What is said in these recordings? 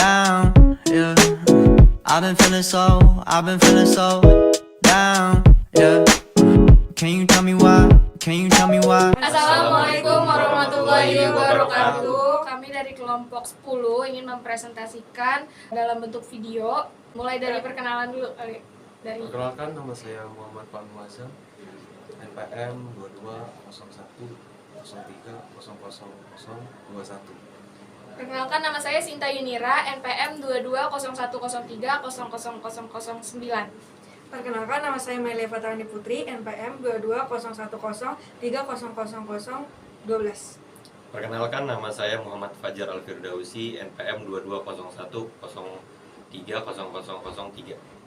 down, yeah. I've been feeling so down, yeah. Can you tell me why? Can you tell me why? Assalamualaikum warahmatullahi wabarakatuh. Kami dari kelompok 10 ingin mempresentasikan dalam bentuk video. Mulai dari perkenalan dulu kali. Perkenalkan, nama saya Muhammad Fahmi Azam, NPM 220103000021. Perkenalkan, nama saya Sinta Yunira, NPM 220103000009. Perkenalkan, nama saya Melia Fatrani Putri, NPM 220130000012. Perkenalkan, nama saya Muhammad Fajar Al-Firdausi, NPM 220103000003.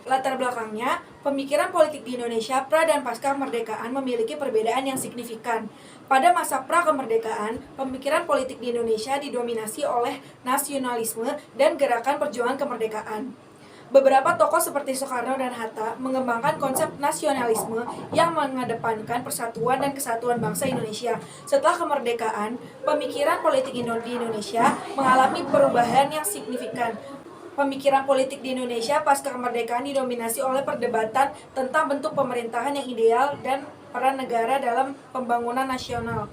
Latar belakangnya, pemikiran politik di Indonesia pra dan pasca kemerdekaan memiliki perbedaan yang signifikan. Pada masa pra kemerdekaan, pemikiran politik di Indonesia didominasi oleh nasionalisme dan gerakan perjuangan kemerdekaan. Beberapa tokoh seperti Soekarno dan Hatta mengembangkan konsep nasionalisme yang mengedepankan persatuan dan kesatuan bangsa Indonesia. Setelah kemerdekaan, pemikiran politik di Indonesia mengalami perubahan yang signifikan. Pemikiran politik di Indonesia pasca kemerdekaan didominasi oleh perdebatan tentang bentuk pemerintahan yang ideal dan peran negara dalam pembangunan nasional.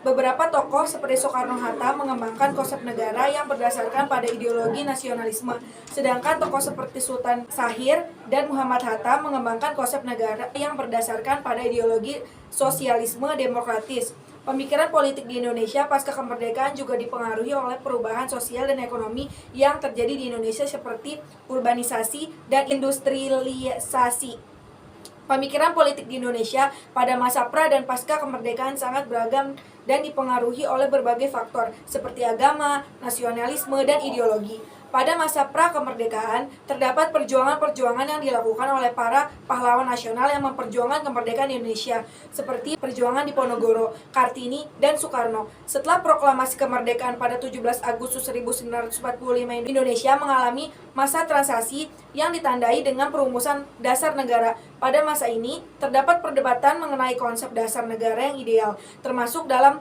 Beberapa tokoh seperti Soekarno-Hatta mengembangkan konsep negara yang berdasarkan pada ideologi nasionalisme, sedangkan tokoh seperti Sultan Syahrir dan Muhammad Hatta mengembangkan konsep negara yang berdasarkan pada ideologi sosialisme demokratis. Pemikiran politik di Indonesia pasca kemerdekaan juga dipengaruhi oleh perubahan sosial dan ekonomi yang terjadi di Indonesia seperti urbanisasi dan industrialisasi. Pemikiran politik di Indonesia pada masa pra dan pasca kemerdekaan sangat beragam dan dipengaruhi oleh berbagai faktor seperti agama, nasionalisme, dan ideologi. Pada masa pra kemerdekaan, terdapat perjuangan-perjuangan yang dilakukan oleh para pahlawan nasional yang memperjuangkan kemerdekaan Indonesia, seperti perjuangan Diponegoro, Kartini, dan Soekarno. Setelah proklamasi kemerdekaan pada 17 Agustus 1945, Indonesia mengalami masa transisi yang ditandai dengan perumusan dasar negara. Pada masa ini, terdapat perdebatan mengenai konsep dasar negara yang ideal, termasuk dalam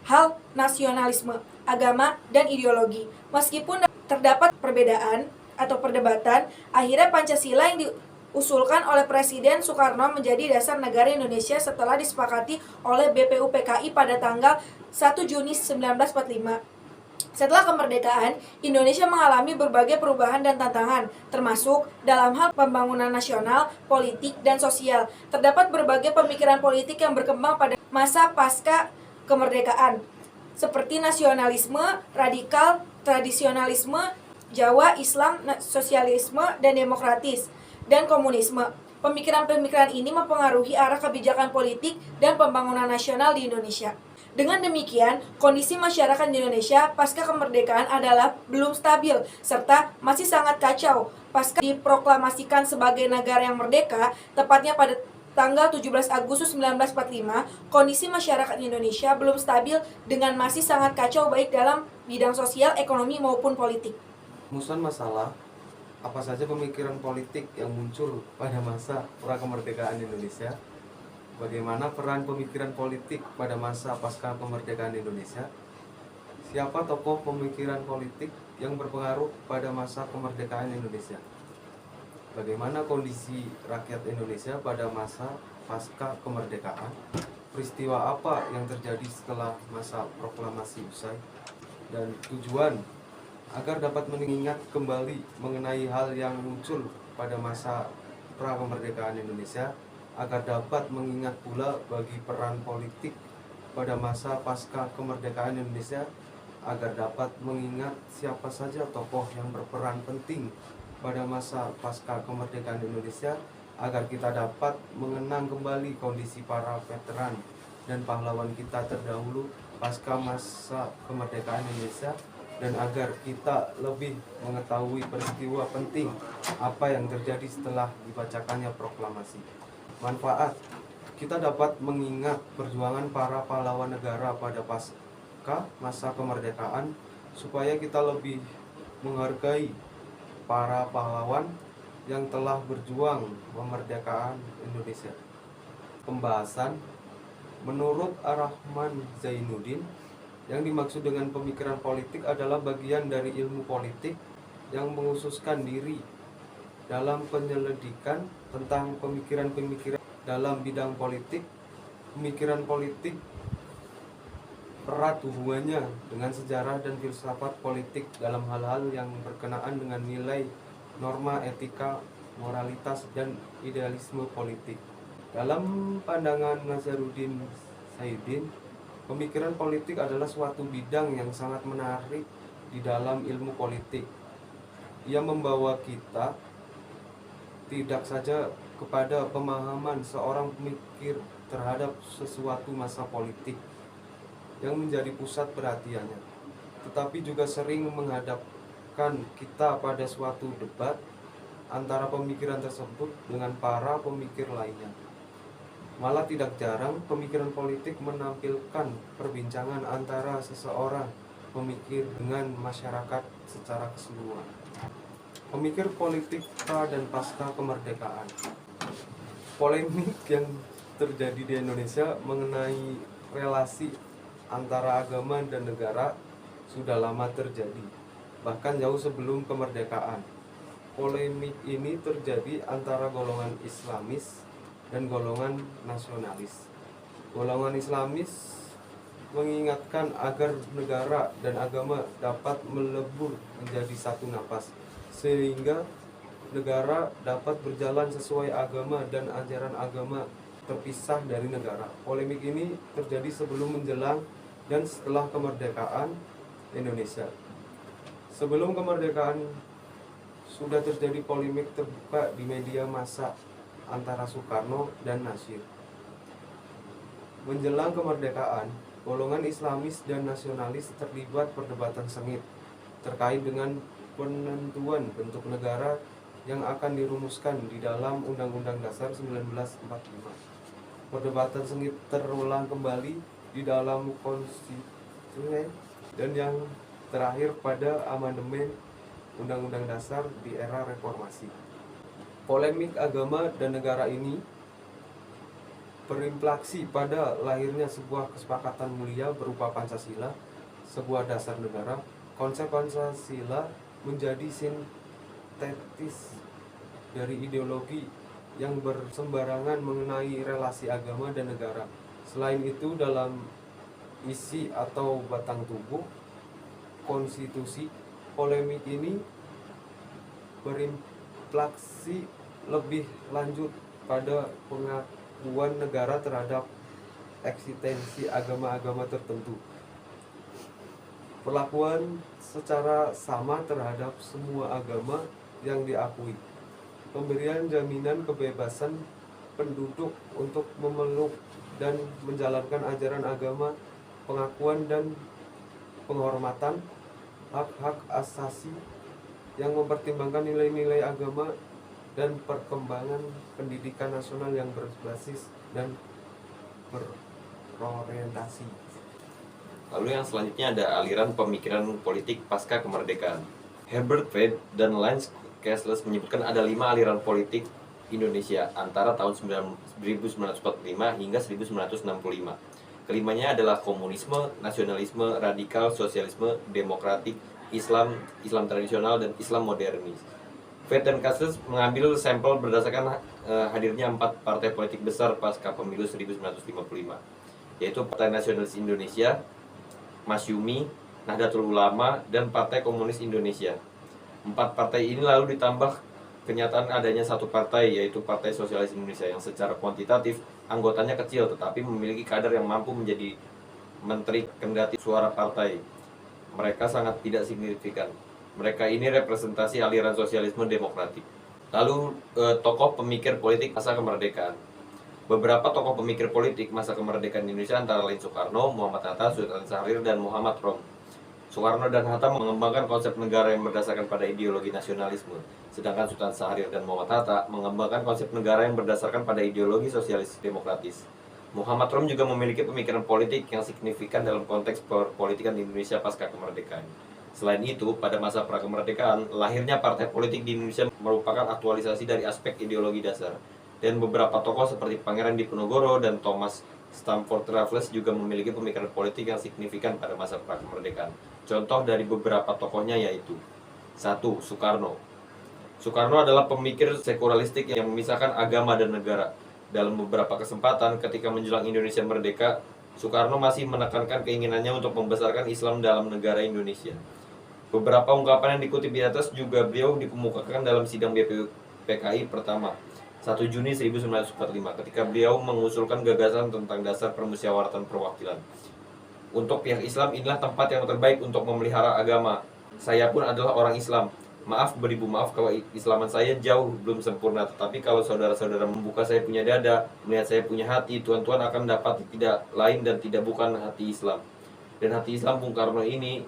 hal nasionalisme, agama, dan ideologi. Meskipun terdapat perbedaan atau perdebatan, akhirnya Pancasila yang diusulkan oleh Presiden Soekarno menjadi dasar negara Indonesia setelah disepakati oleh BPUPKI pada tanggal 1 Juni 1945. Setelah kemerdekaan, Indonesia mengalami berbagai perubahan dan tantangan, termasuk dalam hal pembangunan nasional, politik, dan sosial. Terdapat berbagai pemikiran politik yang berkembang pada masa pasca kemerdekaan, seperti nasionalisme, radikal, tradisionalisme, Jawa, Islam, sosialisme, dan demokratis, dan komunisme. Pemikiran-pemikiran ini mempengaruhi arah kebijakan politik dan pembangunan nasional di Indonesia. Dengan demikian, kondisi masyarakat di Indonesia pasca kemerdekaan adalah belum stabil, serta masih sangat kacau. Pasca diproklamasikan sebagai negara yang merdeka, tepatnya pada tanggal 17 Agustus 1945, kondisi masyarakat Indonesia belum stabil dengan masih sangat kacau baik dalam bidang sosial, ekonomi, maupun politik. Rumusan masalah, apa saja pemikiran politik yang muncul pada masa pra-kemerdekaan Indonesia? Bagaimana peran pemikiran politik pada masa pasca kemerdekaan Indonesia? Siapa tokoh pemikiran politik yang berpengaruh pada masa kemerdekaan Indonesia? Bagaimana kondisi rakyat Indonesia pada masa pasca kemerdekaan? Peristiwa apa yang terjadi setelah masa proklamasi usai? Dan tujuan agar dapat mengingat kembali mengenai hal yang muncul pada masa pra-kemerdekaan Indonesia, agar dapat mengingat pula bagi peran politik pada masa pasca kemerdekaan Indonesia, agar dapat mengingat siapa saja tokoh yang berperan penting pada masa pasca kemerdekaan Indonesia, agar kita dapat mengenang kembali kondisi para veteran dan pahlawan kita terdahulu pasca masa kemerdekaan Indonesia, dan agar kita lebih mengetahui peristiwa penting apa yang terjadi setelah dibacakannya proklamasi. Manfaat, kita dapat mengingat perjuangan para pahlawan negara pada pasca masa kemerdekaan, supaya kita lebih menghargai para pahlawan yang telah berjuang memerdekakan Indonesia. Pembahasan, menurut Ar-Rahman Zainuddin, Yang dimaksud dengan pemikiran politik adalah bagian dari ilmu politik yang menghususkan diri dalam penyelidikan tentang pemikiran-pemikiran dalam bidang politik. Pemikiran politik erat hubungannya dengan sejarah dan filsafat politik dalam hal-hal yang berkenaan dengan nilai, norma, etika, moralitas, dan idealisme politik. Dalam pandangan Nazaruddin Saidin, pemikiran politik adalah suatu bidang yang sangat menarik di dalam ilmu politik. Ia membawa kita tidak saja kepada pemahaman seorang pemikir terhadap sesuatu masa politik yang menjadi pusat perhatiannya, tetapi juga sering menghadapkan kita pada suatu debat antara pemikiran tersebut dengan para pemikir lainnya. Malah tidak jarang pemikiran politik menampilkan perbincangan antara seseorang pemikir dengan masyarakat secara keseluruhan. Pemikir politik pra dan pasca kemerdekaan. Polemik yang terjadi di Indonesia mengenai relasi antara agama dan negara sudah lama terjadi, bahkan jauh sebelum kemerdekaan. Polemik ini terjadi antara golongan Islamis dan golongan nasionalis. Golongan Islamis mengingatkan agar negara dan agama dapat melebur menjadi satu napas, sehingga negara dapat berjalan sesuai agama dan ajaran agama terpisah dari negara. Polemik ini terjadi sebelum, menjelang, dan setelah kemerdekaan Indonesia. Sebelum kemerdekaan sudah terjadi polemik terbuka di media massa antara Soekarno dan Nasir. Menjelang kemerdekaan, golongan Islamis dan nasionalis terlibat perdebatan sengit terkait dengan penentuan bentuk negara yang akan dirumuskan di dalam Undang-Undang Dasar 1945. Perdebatan sengit terulang kembali di dalam konstitusi dan yang terakhir pada amandemen Undang-Undang Dasar di era reformasi. Polemik agama dan negara ini berimplikasi pada lahirnya sebuah kesepakatan mulia berupa Pancasila, sebuah dasar negara. Konsep Pancasila menjadi sintetis dari ideologi yang bersembarangan mengenai relasi agama dan negara. Selain itu, dalam isi atau batang tubuh konstitusi, polemik ini berimplikasi lebih lanjut pada pengakuan negara terhadap eksistensi agama-agama tertentu. Perlakuan secara sama terhadap semua agama yang diakui. Pemberian jaminan kebebasan penduduk untuk memeluk dan menjalankan ajaran agama, pengakuan dan penghormatan hak-hak asasi yang mempertimbangkan nilai-nilai agama dan perkembangan pendidikan nasional yang berbasis dan berorientasi. Lalu yang selanjutnya ada aliran pemikiran politik pasca kemerdekaan. Herbert Reed dan Lance Kessler menyebutkan ada 5 aliran politik Indonesia antara tahun 1945 hingga 1965. Kelimanya adalah komunisme, nasionalisme, radikal, sosialisme, demokratik, Islam, Islam tradisional, dan Islam modernis. Reed dan Kessler mengambil sampel berdasarkan hadirnya 4 partai politik besar pasca pemilu 1955, yaitu Partai Nasionalis Indonesia, Masyumi, Nahdlatul Ulama, dan Partai Komunis Indonesia. 4 partai ini lalu ditambah kenyataan adanya satu partai, yaitu Partai Sosialis Indonesia, yang secara kuantitatif anggotanya kecil tetapi memiliki kader yang mampu menjadi menteri kendati suara partai mereka sangat tidak signifikan. Mereka ini representasi aliran sosialisme demokratik. Lalu tokoh pemikir politik masa kemerdekaan. Beberapa tokoh pemikir politik masa kemerdekaan Indonesia antara lain Soekarno, Muhammad Hatta, Sultan Syahrir, dan Muhammad Rom. Soekarno dan Hatta mengembangkan konsep negara yang berdasarkan pada ideologi nasionalisme, sedangkan Sultan Syahrir dan Muhammad Hatta mengembangkan konsep negara yang berdasarkan pada ideologi sosialis demokratis. Muhammad Rom juga memiliki pemikiran politik yang signifikan dalam konteks perpolitikan di Indonesia pasca kemerdekaan. Selain itu, pada masa prakemerdekaan, lahirnya partai politik di Indonesia merupakan aktualisasi dari aspek ideologi dasar. Dan beberapa tokoh seperti Pangeran Diponegoro dan Thomas Stamford Raffles juga memiliki pemikiran politik yang signifikan pada masa prakemerdekaan. Contoh dari beberapa tokohnya yaitu 1. Soekarno. Soekarno adalah pemikir sekularilistik yang memisahkan agama dan negara. Dalam beberapa kesempatan ketika menjelang Indonesia merdeka, Soekarno masih menekankan keinginannya untuk membesarkan Islam dalam negara Indonesia. Beberapa ungkapan yang dikutip di atas juga beliau dikemukakan dalam sidang BPUPKI pertama 1 Juni 1945 ketika beliau mengusulkan gagasan tentang dasar permusyawaratan perwakilan. Untuk pihak Islam, inilah tempat yang terbaik untuk memelihara agama. Saya pun adalah orang Islam. Maaf beribu maaf kalau Islaman saya jauh belum sempurna, tetapi kalau saudara-saudara membuka saya punya dada, melihat saya punya hati, tuan-tuan akan dapat tidak lain dan tidak bukan hati Islam. Dan hati Islam Bung Karno ini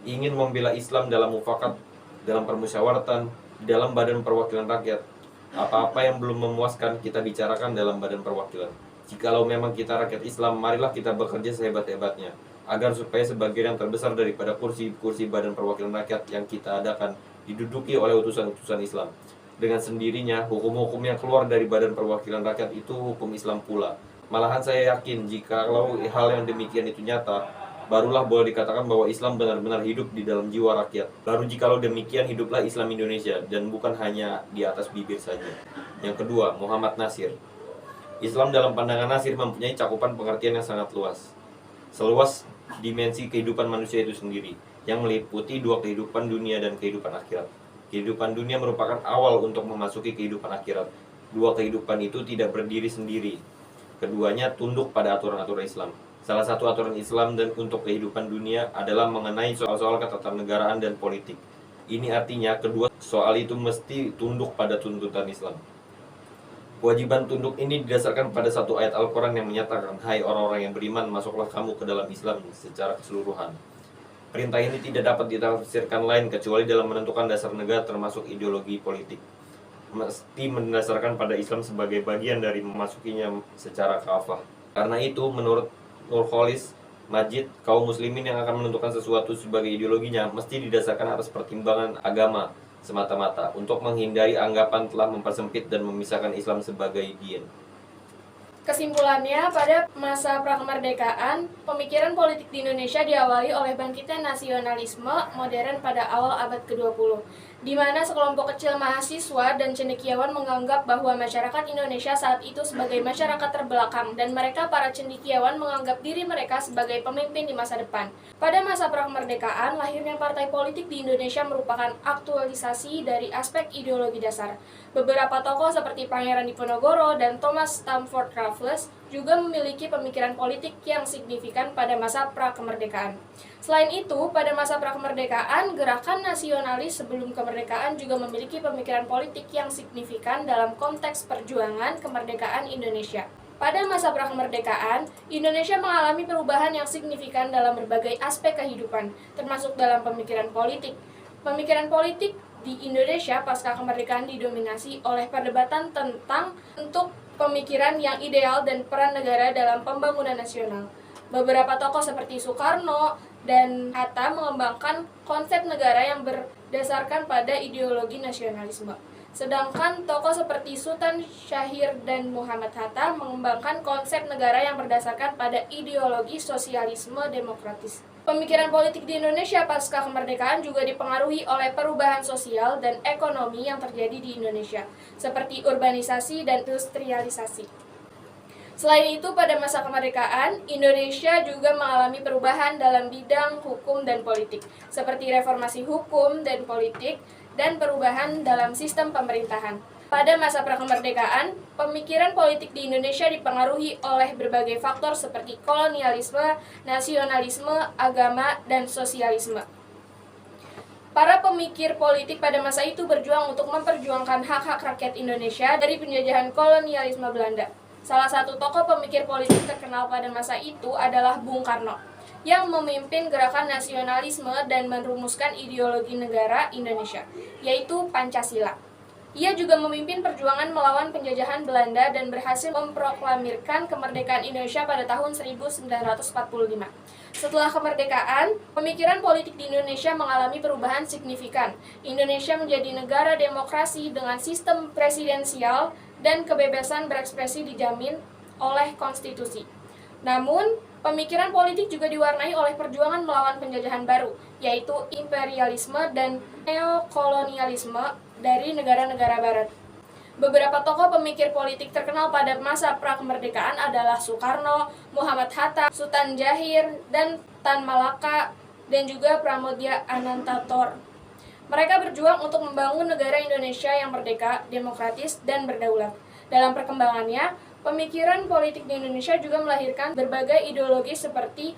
ingin membela Islam dalam mufakat, dalam permusyawaratan, dalam badan perwakilan rakyat. Apa-apa yang belum memuaskan kita bicarakan dalam badan perwakilan. Jikalau memang kita rakyat Islam, marilah kita bekerja sehebat-hebatnya agar supaya sebagian yang terbesar daripada kursi-kursi badan perwakilan rakyat yang kita adakan diduduki oleh utusan-utusan Islam. Dengan sendirinya, hukum-hukum yang keluar dari badan perwakilan rakyat itu hukum Islam pula. Malahan saya yakin jikalau hal yang demikian itu nyata, barulah boleh dikatakan bahwa Islam benar-benar hidup di dalam jiwa rakyat. Baru jikalau demikian hiduplah Islam Indonesia dan bukan hanya di atas bibir saja. Yang kedua, Muhammad Nasir. Islam dalam pandangan Nasir mempunyai cakupan pengertian yang sangat luas. Seluas dimensi kehidupan manusia itu sendiri, yang meliputi 2 kehidupan dunia dan kehidupan akhirat. Kehidupan dunia merupakan awal untuk memasuki kehidupan akhirat. 2 kehidupan itu tidak berdiri sendiri. Keduanya tunduk pada aturan-aturan Islam. Salah satu aturan Islam dan untuk kehidupan dunia adalah mengenai soal-soal ketatanegaraan dan politik. Ini artinya kedua soal itu mesti tunduk pada tuntutan Islam. Kewajiban tunduk ini didasarkan pada satu ayat Al-Quran yang menyatakan, "Hai orang-orang yang beriman, masuklah kamu ke dalam Islam secara keseluruhan." Perintah ini tidak dapat ditafsirkan lain kecuali dalam menentukan dasar negara termasuk ideologi politik. Mesti mendasarkan pada Islam sebagai bagian dari memasukinya secara kafah. Karena itu, menurut Nurholis Majid, kaum muslimin yang akan menentukan sesuatu sebagai ideologinya mesti didasarkan atas pertimbangan agama semata-mata untuk menghindari anggapan telah mempersempit dan memisahkan Islam sebagai dien. Kesimpulannya, pada masa prakemerdekaan, pemikiran politik di Indonesia diawali oleh bangkitnya nasionalisme modern pada awal abad ke-20, di mana sekelompok kecil mahasiswa dan cendekiawan menganggap bahwa masyarakat Indonesia saat itu sebagai masyarakat terbelakang dan mereka para cendekiawan menganggap diri mereka sebagai pemimpin di masa depan. Pada masa prakemerdekaan, lahirnya partai politik di Indonesia merupakan aktualisasi dari aspek ideologi dasar. Beberapa tokoh seperti Pangeran Diponegoro dan Thomas Stamford Raffles juga memiliki pemikiran politik yang signifikan pada masa prakemerdekaan. Selain itu, pada masa prakemerdekaan, gerakan nasionalis sebelum kemerdekaan juga memiliki pemikiran politik yang signifikan dalam konteks perjuangan kemerdekaan Indonesia. Pada masa prakemerdekaan, Indonesia mengalami perubahan yang signifikan dalam berbagai aspek kehidupan, termasuk dalam pemikiran politik. Pemikiran politik di Indonesia pasca kemerdekaan didominasi oleh perdebatan tentang bentuk pemikiran yang ideal dan peran negara dalam pembangunan nasional. Beberapa tokoh seperti Soekarno dan Hatta mengembangkan konsep negara yang berdasarkan pada ideologi nasionalisme. Sedangkan tokoh seperti Sultan Syahrir dan Muhammad Hatta mengembangkan konsep negara yang berdasarkan pada ideologi sosialisme demokratis. Pemikiran politik di Indonesia pasca kemerdekaan juga dipengaruhi oleh perubahan sosial dan ekonomi yang terjadi di Indonesia, seperti urbanisasi dan industrialisasi. Selain itu, pada masa kemerdekaan, Indonesia juga mengalami perubahan dalam bidang hukum dan politik, seperti reformasi hukum dan politik, dan perubahan dalam sistem pemerintahan. Pada masa prakemerdekaan, pemikiran politik di Indonesia dipengaruhi oleh berbagai faktor seperti kolonialisme, nasionalisme, agama, dan sosialisme. Para pemikir politik pada masa itu berjuang untuk memperjuangkan hak-hak rakyat Indonesia dari penjajahan kolonialisme Belanda. Salah satu tokoh pemikir politik terkenal pada masa itu adalah Bung Karno, yang memimpin gerakan nasionalisme dan merumuskan ideologi negara Indonesia, yaitu Pancasila. Ia juga memimpin perjuangan melawan penjajahan Belanda dan berhasil memproklamirkan kemerdekaan Indonesia pada tahun 1945. Setelah kemerdekaan, pemikiran politik di Indonesia mengalami perubahan signifikan. Indonesia menjadi negara demokrasi dengan sistem presidensial dan kebebasan berekspresi dijamin oleh konstitusi. Namun, pemikiran politik juga diwarnai oleh perjuangan melawan penjajahan baru, yaitu imperialisme dan neokolonialisme dari negara-negara barat. Beberapa tokoh pemikir politik terkenal pada masa pra-kemerdekaan adalah Soekarno, Muhammad Hatta, Sultan Jahir, dan Tan Malaka, dan juga Pramodya Anantatur. Mereka berjuang untuk membangun negara Indonesia yang merdeka, demokratis, dan berdaulat. Dalam perkembangannya, pemikiran politik di Indonesia juga melahirkan berbagai ideologi seperti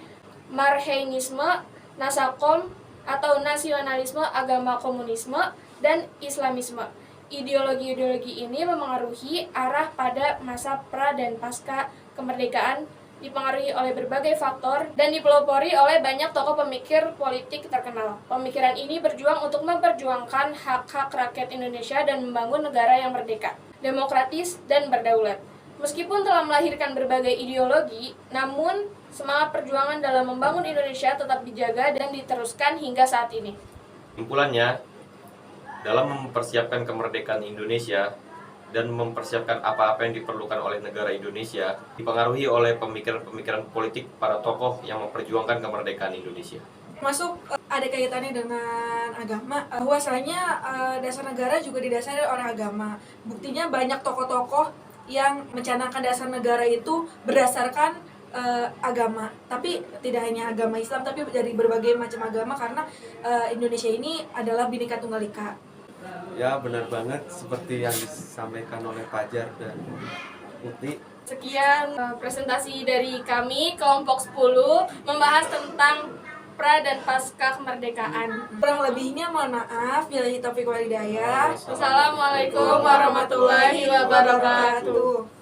Marxisme, Nasakom, atau nasionalisme agama komunisme, dan Islamisme. Ideologi-ideologi ini memengaruhi arah pada masa pra dan pasca kemerdekaan, dipengaruhi oleh berbagai faktor dan dipelopori oleh banyak tokoh pemikir politik terkenal. Pemikiran ini berjuang untuk memperjuangkan hak-hak rakyat Indonesia dan membangun negara yang merdeka, demokratis, dan berdaulat. Meskipun telah melahirkan berbagai ideologi, namun semangat perjuangan dalam membangun Indonesia tetap dijaga dan diteruskan hingga saat ini. Kesimpulannya, dalam mempersiapkan kemerdekaan Indonesia dan mempersiapkan apa-apa yang diperlukan oleh negara Indonesia, dipengaruhi oleh pemikiran-pemikiran politik para tokoh yang memperjuangkan kemerdekaan Indonesia. Masuk ada kaitannya dengan agama, bahwasanya dasar negara juga didasari oleh agama. Buktinya banyak tokoh-tokoh yang mencanangkan dasar negara itu berdasarkan agama, tapi tidak hanya agama Islam, tapi dari berbagai macam agama, karena Indonesia ini adalah Bhinneka Tunggal Ika. Ya, benar banget seperti yang disampaikan oleh Fajar dan Uti. Sekian presentasi dari kami, kelompok 10, membahas tentang pra dan pasca kemerdekaan. Kurang lebihnya mohon maaf. Billahi taufiq wal hidayah. Wassalamualaikum warahmatullahi wabarakatuh.